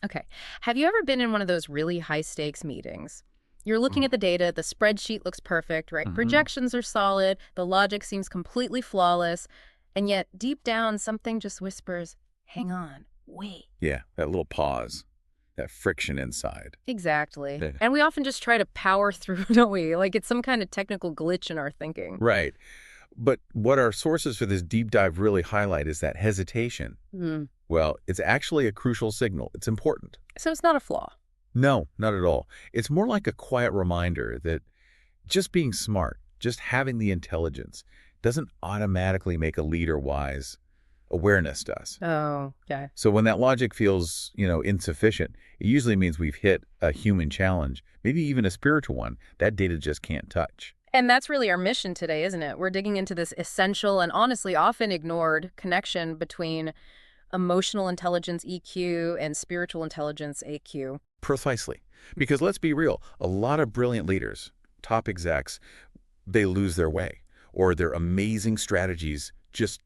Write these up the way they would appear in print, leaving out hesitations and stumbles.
Okay. Have you ever been in one of those really high-stakes meetings? You're looking Mm. at the data, the spreadsheet looks perfect, right? Hmm. Projections are solid, the logic seems completely flawless, and yet deep down something just whispers, hang on, wait. Yeah, that little pause, that friction inside. Exactly. Yeah. And we often just try to power through, don't we? Like it's some kind of technical glitch in our thinking. Right. But what our sources for this deep dive really highlight is that hesitation. Hmm. Well, it's actually a crucial signal. It's important. So it's not a flaw. No, not at all. It's more like a quiet reminder that just being smart, just having the intelligence, doesn't automatically make a leader wise. Awareness does. Oh, okay. So when that logic feels, insufficient, it usually means we've hit a human challenge, maybe even a spiritual one, that data just can't touch. And that's really our mission today, isn't it? We're digging into this essential and honestly often ignored connection between emotional intelligence, EQ, and spiritual intelligence, AQ. Precisely. Because let's be real, a lot of brilliant leaders, top execs, they lose their way, or their amazing strategies just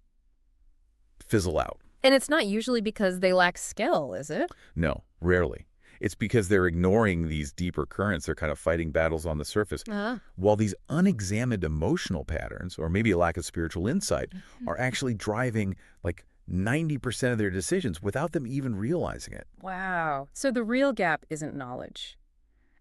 fizzle out. And it's not usually because they lack skill, is it? No, rarely. It's because they're ignoring these deeper currents. They're kind of fighting battles on the surface. Ah. While these unexamined emotional patterns, or maybe a lack of spiritual insight, are actually driving like 90% of their decisions without them even realizing it. Wow. So the real gap isn't knowledge,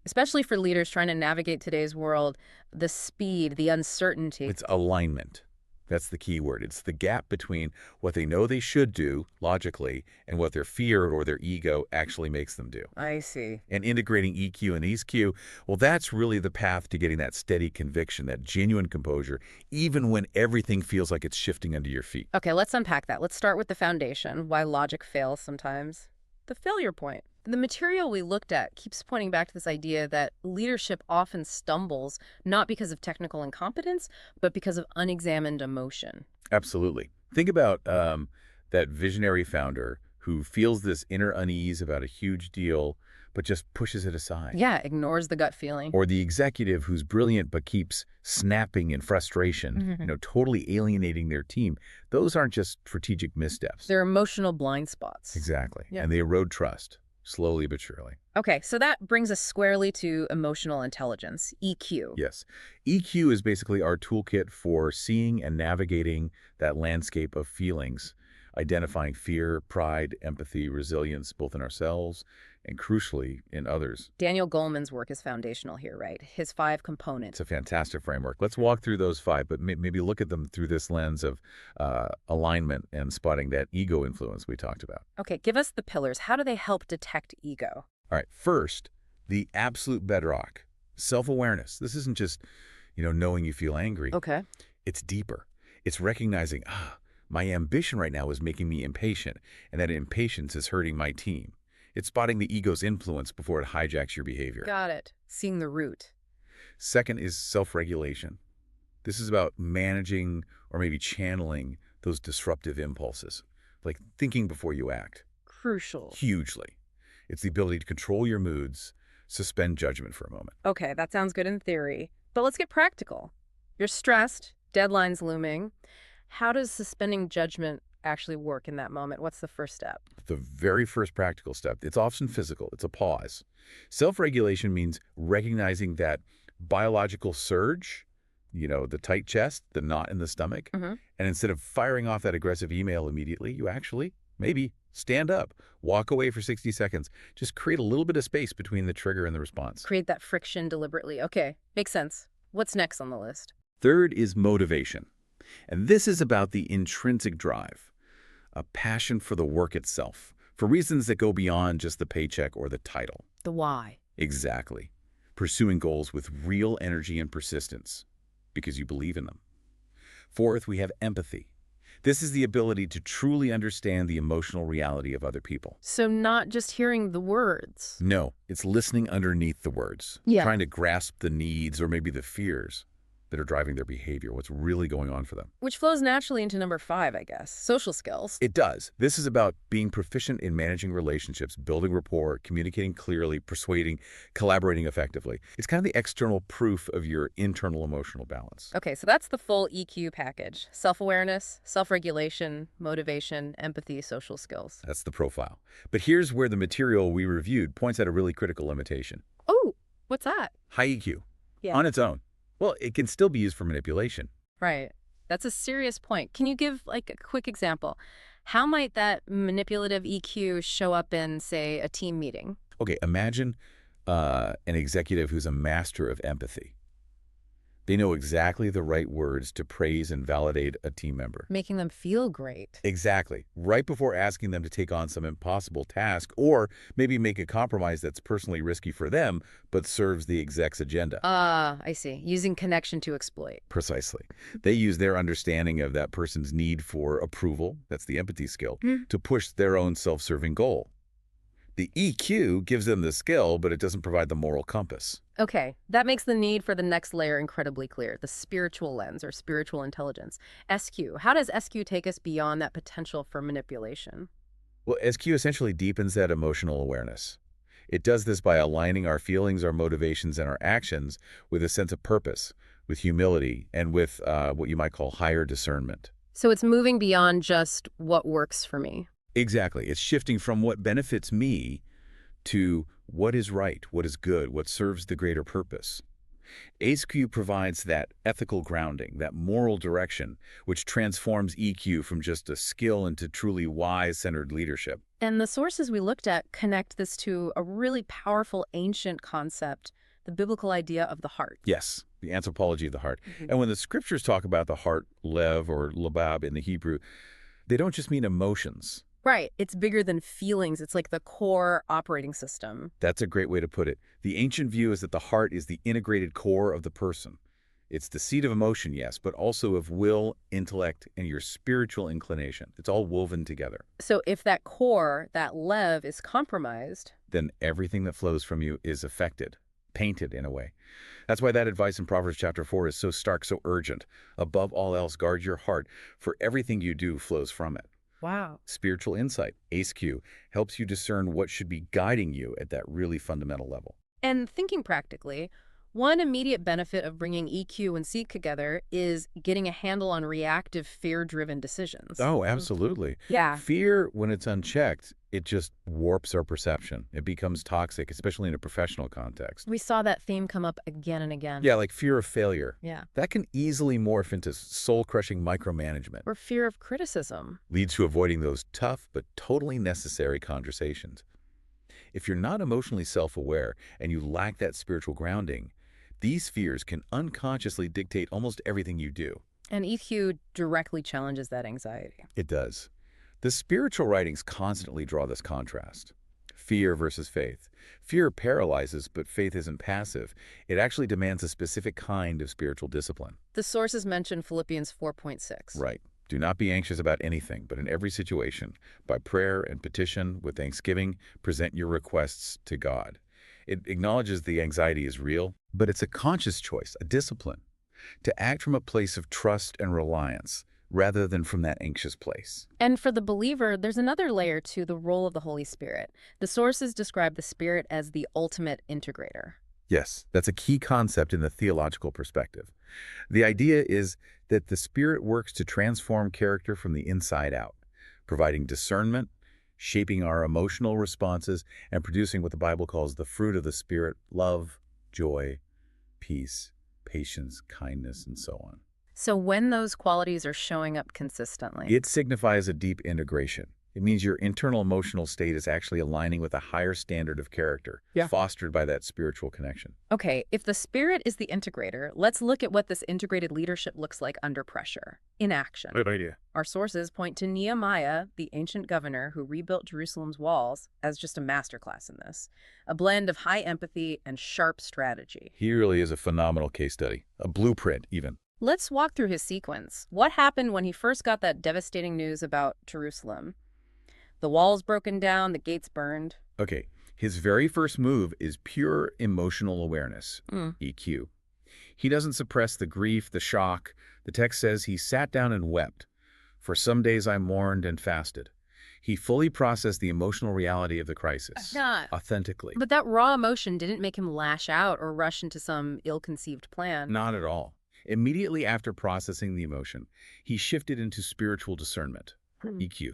especially for leaders trying to navigate today's world, the speed, the uncertainty. It's alignment. That's the key word. It's the gap between what they know they should do logically and what their fear or their ego actually makes them do. I see. And integrating EQ and EQ, well, that's really the path to getting that steady conviction, that genuine composure, even when everything feels like it's shifting under your feet. Okay, let's unpack that. Let's start with the foundation, why logic fails sometimes. The failure point. The material we looked at keeps pointing back to this idea that leadership often stumbles not because of technical incompetence, but because of unexamined emotion. Absolutely. Think about that visionary founder who feels this inner unease about a huge deal, but just pushes it aside. Yeah, ignores the gut feeling. Or the executive who's brilliant but keeps snapping in frustration, totally alienating their team. Those aren't just strategic missteps. They're emotional blind spots. Exactly. Yeah. And they erode trust, slowly but surely. Okay, so that brings us squarely to emotional intelligence, EQ. Yes. EQ is basically our toolkit for seeing and navigating that landscape of feelings, identifying fear, pride, empathy, resilience, both in ourselves and crucially in others. Daniel Goleman's work is foundational here, right? His 5 It's components. a fantastic framework. Let's walk through those five, but maybe look at them through this lens of alignment and spotting that ego influence we talked about. Okay, give us the pillars. How do they help detect ego? All right, first, the absolute bedrock, self-awareness. This isn't just, knowing you feel angry. Okay. It's deeper. It's recognizing, my ambition right now is making me impatient, and that impatience is hurting my team. It's spotting the ego's influence before it hijacks your behavior. Got it. Seeing the root. Second is self-regulation. This is about managing or maybe channeling those disruptive impulses, like thinking before you act, Crucial. hugely. It's the ability to control your moods, suspend judgment for a moment. Okay, that sounds good in theory. But let's get practical. You're stressed, deadline's looming. How does suspending judgment actually work in that moment? What's the first step? The very first practical step, it's often physical, it's a pause. Self-regulation means recognizing that biological surge, the tight chest, the knot in the stomach, Mm-hmm. and instead of firing off that aggressive email immediately, you actually maybe stand up, walk away for 60 seconds, just create a little bit of space between the trigger and the response. Create that friction deliberately. Okay, makes sense. What's next on the list? Third is motivation. And this is about the intrinsic drive, a passion for the work itself, for reasons that go beyond just the paycheck or the title. The why. Exactly. Pursuing goals with real energy and persistence because you believe in them. Fourth, we have empathy. This is the ability to truly understand the emotional reality of other people. So not just hearing the words. No, it's listening underneath the words, Yeah. trying to grasp the needs or maybe the fears. that are driving their behavior, what's really going on for them. Which flows naturally into number 5, I guess, social skills. It does. This is about being proficient in managing relationships, building rapport, communicating clearly, persuading, collaborating effectively. It's kind of the external proof of your internal emotional balance. Okay, so that's the full EQ package. Self-awareness, self-regulation, motivation, empathy, social skills. That's the profile. But here's where the material we reviewed points out a really critical limitation. Oh, what's that? High EQ, Yeah. on its own. Well, it can still be used for manipulation. Right. That's a serious point. Can you give like a quick example? How might that manipulative EQ show up in, say, a team meeting? Okay, imagine an executive who's a master of empathy. They know exactly the right words to praise and validate a team member. Making them feel great. Exactly. Right before asking them to take on some impossible task or maybe make a compromise that's personally risky for them but serves the exec's agenda. Ah, I see. Using connection to exploit. Precisely. They use their understanding of that person's need for approval, that's the empathy skill, to push their own self-serving goal. The EQ gives them the skill, but it doesn't provide the moral compass. Okay, that makes the need for the next layer incredibly clear, the spiritual lens or spiritual intelligence. SQ, how does SQ take us beyond that potential for manipulation? Well, SQ essentially deepens that emotional awareness. It does this by aligning our feelings, our motivations, and our actions with a sense of purpose, with humility, and with what you might call higher discernment. So it's moving beyond just what works for me. Exactly. It's shifting from what benefits me to what is right, what is good, what serves the greater purpose. ACE-Q provides that ethical grounding, that moral direction, which transforms EQ from just a skill into truly wise-centered leadership. And the sources we looked at connect this to a really powerful ancient concept, the biblical idea of the heart. Yes, the anthropology of the heart. And when the scriptures talk about the heart, lev or labab in the Hebrew, they don't just mean emotions. Right. It's bigger than feelings. It's like the core operating system. That's a great way to put it. The ancient view is that the heart is the integrated core of the person. It's the seat of emotion, yes, but also of will, intellect, and your spiritual inclination. It's all woven together. So if that core, that lev, is compromised, Then everything that flows from you is affected, painted in a way. That's why that advice in Proverbs chapter 4 is so stark, so urgent. Above all else, guard your heart, for everything you do flows from it. wow. Spiritual insight, ACE-Q, helps you discern what should be guiding you at that really fundamental level. And thinking practically, one immediate benefit of bringing EQ and seek together is getting a handle on reactive, fear-driven decisions. Oh, absolutely. Yeah. Fear, when it's unchecked, it just warps our perception. It becomes toxic, especially in a professional context. We saw that theme come up again and again. Yeah, like fear of failure. Yeah. That can easily morph into soul-crushing micromanagement. Or fear of criticism. Leads to avoiding those tough but totally necessary conversations. If you're not emotionally self-aware and you lack that spiritual grounding, these fears can unconsciously dictate almost everything you do. And EQ directly challenges that anxiety. It does. The spiritual writings constantly draw this contrast. Fear versus faith. Fear paralyzes, but faith isn't passive. It actually demands a specific kind of spiritual discipline. The sources mention Philippians 4.6. Right. Do not be anxious about anything, but in every situation, by prayer and petition, with thanksgiving, present your requests to God. It acknowledges the anxiety is real, but it's a conscious choice, a discipline, to act from a place of trust and reliance, rather than from that anxious place. And for the believer, there's another layer to the role of the Holy Spirit. The sources describe the Spirit as the ultimate integrator. Yes, that's a key concept in the theological perspective. The idea is that the Spirit works to transform character from the inside out, providing discernment, shaping our emotional responses, and producing what the Bible calls the fruit of the Spirit: love, joy, peace, patience, kindness, and so on. So when those qualities are showing up consistently. It signifies a deep integration. It means your internal emotional state is actually aligning with a higher standard of character, fostered by that spiritual connection. Okay, if the Spirit is the integrator, let's look at what this integrated leadership looks like under pressure, in action. Good idea. Our sources point to Nehemiah, the ancient governor who rebuilt Jerusalem's walls, as just a masterclass in this. A blend of high empathy and sharp strategy. He really is a phenomenal case study, a blueprint even. Let's walk through his sequence. What happened when he first got that devastating news about Jerusalem? The walls broken down, the gates burned. Okay, his very first move is pure emotional awareness, EQ. He doesn't suppress the grief, the shock. The text says he sat down and wept. For some days I mourned and fasted. He fully processed the emotional reality of the crisis, Yeah. authentically. But that raw emotion didn't make him lash out or rush into some ill-conceived plan. Not at all. Immediately after processing the emotion, he shifted into spiritual discernment, EQ.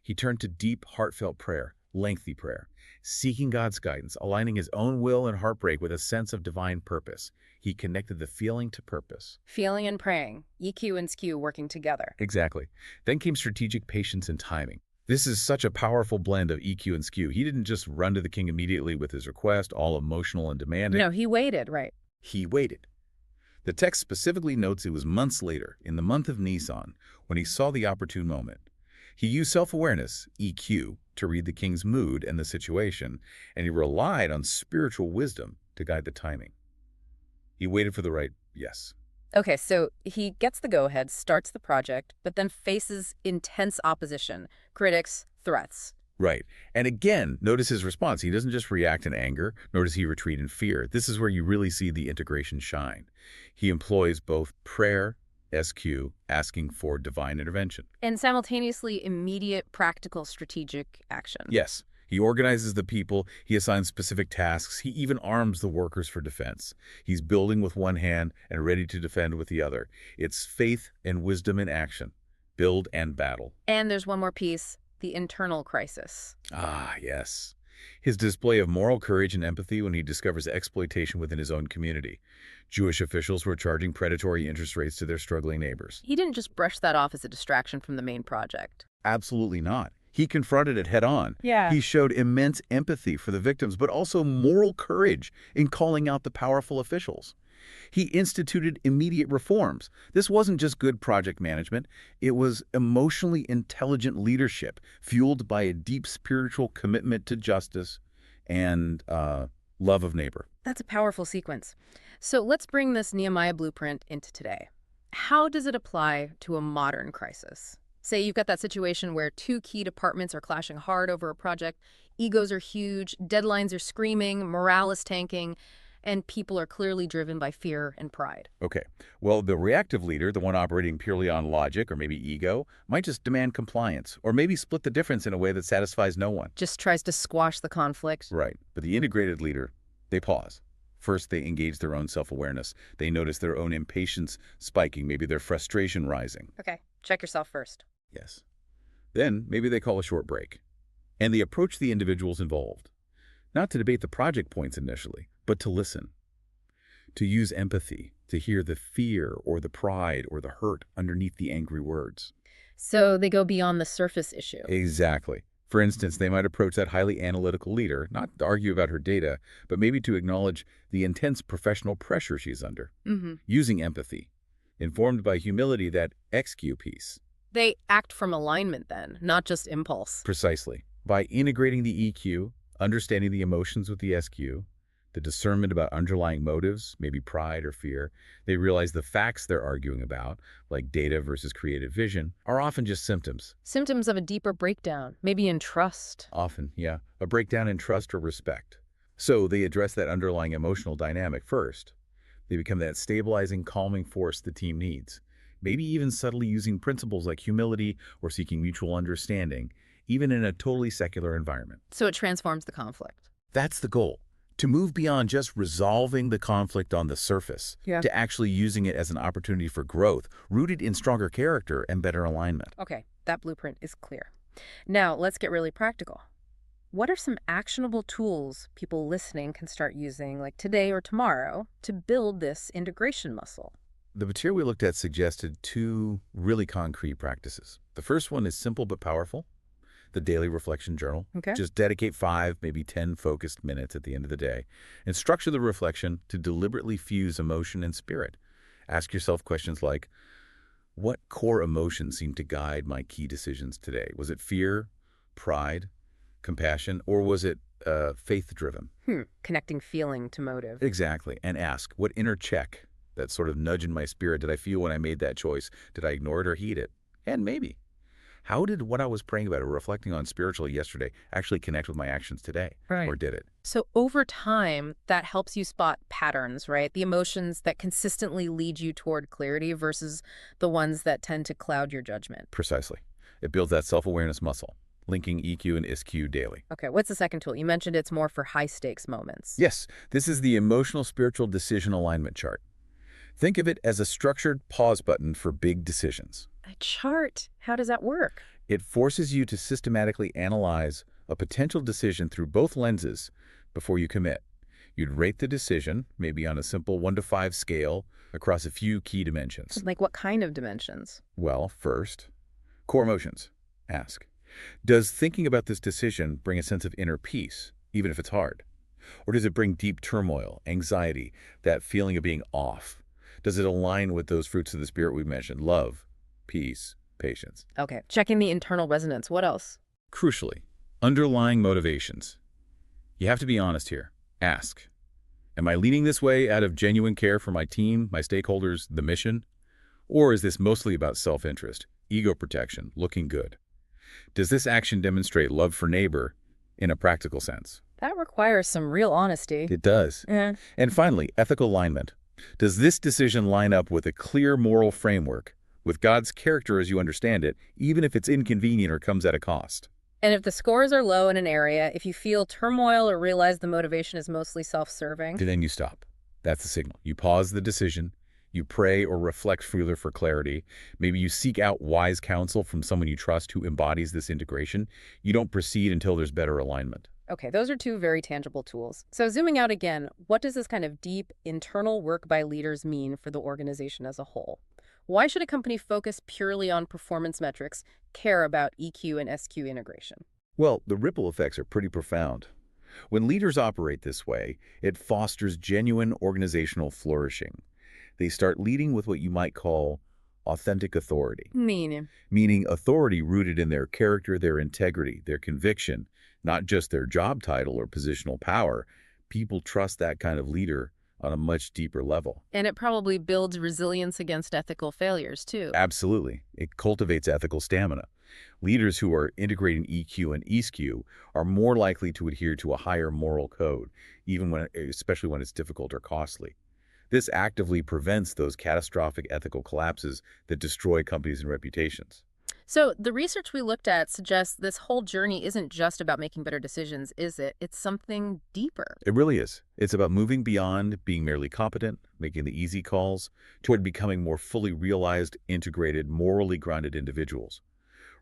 He turned to deep, heartfelt prayer, lengthy prayer, seeking God's guidance, aligning his own will and heartbreak with a sense of divine purpose. He connected the feeling to purpose. Feeling and praying, EQ and SQ working together. Exactly. Then came strategic patience and timing. This is such a powerful blend of EQ and SQ. He didn't just run to the king immediately with his request, all emotional and demanding. No, he waited, right. He waited. The text specifically notes it was months later, in the month of Nisan, when he saw the opportune moment. He used self-awareness, EQ, to read the king's mood and the situation, and he relied on spiritual wisdom to guide the timing. He waited for the right yes. Okay, so he gets the go-ahead, starts the project, but then faces intense opposition, critics, threats. Right. And again, notice his response. He doesn't just react in anger, nor does he retreat in fear. This is where you really see the integration shine. He employs both prayer, SQ, asking for divine intervention. And simultaneously immediate, practical, strategic action. Yes. He organizes the people, he assigns specific tasks, he even arms the workers for defense. He's building with one hand and ready to defend with the other. It's faith and wisdom in action. Build and battle. And there's one more piece, the internal crisis. Ah, yes. His display of moral courage and empathy when he discovers exploitation within his own community. Jewish officials were charging predatory interest rates to their struggling neighbors. He didn't just brush that off as a distraction from the main project. Absolutely not. He confronted it head-on. Yeah. He showed immense empathy for the victims, but also moral courage in calling out the powerful officials. He instituted immediate reforms. This wasn't just good project management. It was emotionally intelligent leadership, fueled by a deep spiritual commitment to justice and love of neighbor. That's a powerful sequence. So let's bring this Nehemiah blueprint into today. How does it apply to a modern crisis? Say you've got that situation where two key departments are clashing hard over a project, egos are huge, deadlines are screaming, morale is tanking, and people are clearly driven by fear and pride. Okay, well, the reactive leader, the one operating purely on logic or maybe ego, might just demand compliance or maybe split the difference in a way that satisfies no one. Just tries to squash the conflict. Right, but the integrated leader, they pause. First, they engage their own self-awareness. They notice their own impatience spiking, maybe their frustration rising. Okay, check yourself first. Yes. Then, maybe they call a short break. And they approach the individuals involved. Not to debate the project points initially, but to listen. To use empathy, to hear the fear or the pride or the hurt underneath the angry words. So they go beyond the surface issue. Exactly. For instance, they might approach that highly analytical leader, not to argue about her data, but maybe to acknowledge the intense professional pressure she's under. Using empathy, informed by humility, that XQ piece. They act from alignment then, not just impulse. Precisely. By integrating the EQ, understanding the emotions with the SQ, the discernment about underlying motives, maybe pride or fear, they realize the facts they're arguing about, like data versus creative vision, are often just symptoms. Symptoms of a deeper breakdown, maybe in trust. Often, yeah, a breakdown in trust or respect. So they address that underlying emotional dynamic first. They become that stabilizing, calming force the team needs. Maybe even subtly using principles like humility or seeking mutual understanding, even in a totally secular environment. So it transforms the conflict. That's the goal. To move beyond just resolving the conflict on the surface, to actually using it as an opportunity for growth, rooted in stronger character and better alignment. Okay, that blueprint is clear. Now, let's get really practical. What are some actionable tools people listening can start using, like today or tomorrow, to build this integration muscle? The material we looked at suggested two really concrete practices. The first one is simple but powerful. The daily reflection journal. Okay. Just dedicate 5, maybe 10 focused minutes at the end of the day and structure the reflection to deliberately fuse emotion and spirit. Ask yourself questions like, what core emotions seem to guide my key decisions today? Was it fear, pride, compassion, or was it faith-driven? Connecting feeling to motive. Exactly. And ask, what inner check, that sort of nudge in my spirit, did I feel when I made that choice? Did I ignore it or heed it? And maybe, How did what I was praying about or reflecting on spiritually yesterday actually connect with my actions today? Right. Or did it? So over time, that helps you spot patterns, right? The emotions that consistently lead you toward clarity versus the ones that tend to cloud your judgment. Precisely. It builds that self-awareness muscle, linking EQ and ISQ daily. Okay, what's the second tool? You mentioned it's more for high stakes moments. Yes, this is the emotional spiritual decision alignment chart. Think of it as a structured pause button for big decisions. A chart. How does that work? It forces you to systematically analyze a potential decision through both lenses before you commit. You'd rate the decision, maybe on a simple 1 to 5 scale, across a few key dimensions. Like what kind of dimensions? Well, first, core emotions. Ask, does thinking about this decision bring a sense of inner peace, even if it's hard? Or does it bring deep turmoil, anxiety, that feeling of being off? Does it align with those fruits of the spirit we mentioned? Love, peace, patience. Okay, checking the internal resonance. What else? Crucially, underlying motivations. You have to be honest here. Ask, am I leaning this way out of genuine care for my team, my stakeholders, the mission? Or is this mostly about self-interest, ego protection, looking good? Does this action demonstrate love for neighbor in a practical sense? That requires some real honesty. It does. Yeah. And finally, ethical alignment. Does this decision line up with a clear moral framework, with God's character as you understand it, even if it's inconvenient or comes at a cost? And if the scores are low in an area, if you feel turmoil or realize the motivation is mostly self-serving. Then you stop. That's the signal. You pause the decision. You pray or reflect further for clarity. Maybe you seek out wise counsel from someone you trust who embodies this integration. You don't proceed until there's better alignment. Okay, those are two very tangible tools. So zooming out again, what does this kind of deep internal work by leaders mean for the organization as a whole? Why should a company focus purely on performance metrics, care about EQ and SQ integration? Well, the ripple effects are pretty profound. When leaders operate this way, it fosters genuine organizational flourishing. They start leading with what you might call authentic authority, Meaning. meaning authority rooted in their character, their integrity, their conviction, not just their job title or positional power. People trust that kind of leader on a much deeper level. And it probably builds resilience against ethical failures, too. Absolutely. It cultivates ethical stamina. Leaders who are integrating EQ and ESQ are more likely to adhere to a higher moral code, especially when it's difficult or costly. This actively prevents those catastrophic ethical collapses that destroy companies and reputations. So the research we looked at suggests this whole journey isn't just about making better decisions, is it? It's something deeper. It really is. It's about moving beyond being merely competent, making the easy calls, toward becoming more fully realized, integrated, morally grounded individuals,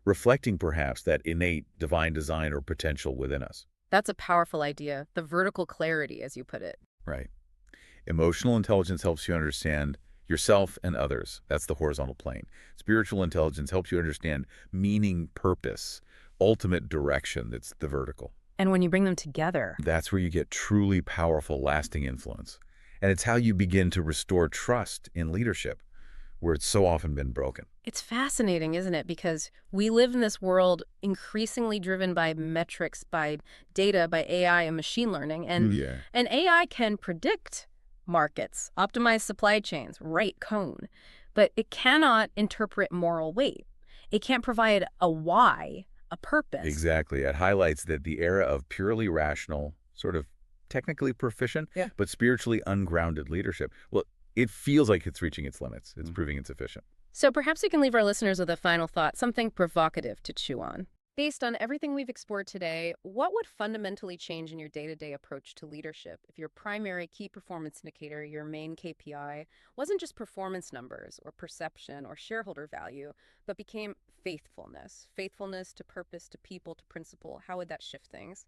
reflecting perhaps that innate divine design or potential within us. That's a powerful idea, the vertical clarity, as you put it. Right. Emotional intelligence helps you understand yourself and others. That's the horizontal plane. Spiritual intelligence helps you understand meaning, purpose, ultimate direction. That's the vertical. And when you bring them together. That's where you get truly powerful, lasting influence. And it's how you begin to restore trust in leadership, where it's so often been broken. It's fascinating, isn't it? Because we live in this world increasingly driven by metrics, by data, by AI and machine learning. And AI can predict markets, optimize supply chains, write code, but it cannot interpret moral weight. It can't provide a why, a purpose. Exactly. It highlights that the era of purely rational, sort of technically proficient, but spiritually ungrounded leadership, well, it feels like it's reaching its limits. It's proving insufficient. So perhaps we can leave our listeners with a final thought, something provocative to chew on. Based on everything we've explored today, what would fundamentally change in your day-to-day approach to leadership if your primary key performance indicator, your main KPI, wasn't just performance numbers or perception or shareholder value, but became faithfulness? Faithfulness to purpose, to people, to principle. How would that shift things?